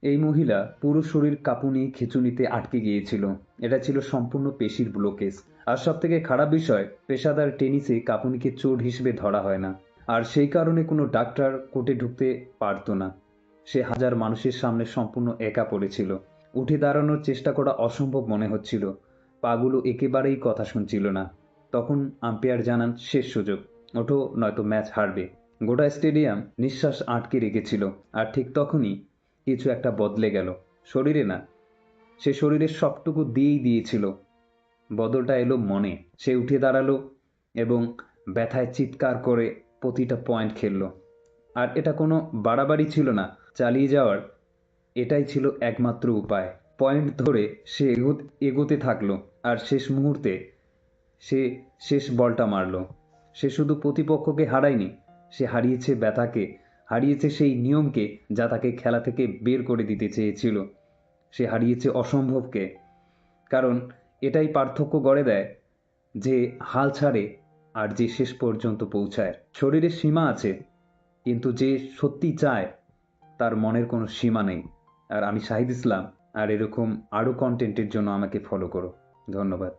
এই মহিলা পুরো শরীর কাঁপুনি খিঁচুনিতে আটকে গিয়েছিল। এটা ছিল সম্পূর্ণ পেশির ব্লকেজ। আর সবথেকে খারাপ বিষয়, পেশাদার টেনিসে কাঁপুনিকে চোট হিসেবে ধরা হয় না। আর সেই কারণে কোনো ডাক্তার কোর্টে ঢুকতে পারতো না। সে হাজার মানুষের সামনে সম্পূর্ণ একা পড়েছিল। উঠে দাঁড়ানোর চেষ্টা করা অসম্ভব মনে হচ্ছিল। পাগুলো একেবারেই কথা শুনছিল না। তখন আম্পায়ার জানান শেষ সুযোগ, ওঠো নয়তো ম্যাচ হারবে। গোটা স্টেডিয়াম নিঃশ্বাস আটকে রেখেছিল। আর ঠিক তখনই কিছু একটা বদলে গেল। শরীরে না, সে শরীরের সবটুকু দিয়েই দিয়েছিল। বদলটা এলো মনে। সে উঠে দাঁড়ালো এবং ব্যথায় চিৎকার করে প্রতিটা পয়েন্ট খেললো। আর এটা কোনো বাড়াবাড়ি ছিল না, চালিয়ে যাওয়ার এটাই ছিল একমাত্র উপায়। পয়েন্ট ধরে সে এগোতে থাকলো। আর শেষ মুহূর্তে সে শেষ বলটা মারল। সে শুধু প্রতিপক্ষকে হারায়নি, সে হারিয়েছে ব্যথাকে, হারিয়েছে সেই নিয়মকে যা তাকে খেলা থেকে বের করে দিতে চেয়েছিল। সে হারিয়েছে অসম্ভবকে। কারণ এটাই পার্থক্য গড়ে দেয়, যে হাল ছাড়ে আর যে শেষ পর্যন্ত পৌঁছায়। শরীরের সীমা আছে, কিন্তু যে সত্যি চায় তার মনের কোনো সীমা নেই। আর আমি শাহিদ ইসলাম। আর এরকম আরও কন্টেন্টের জন্য আমাকে ফলো করো। ধন্যবাদ।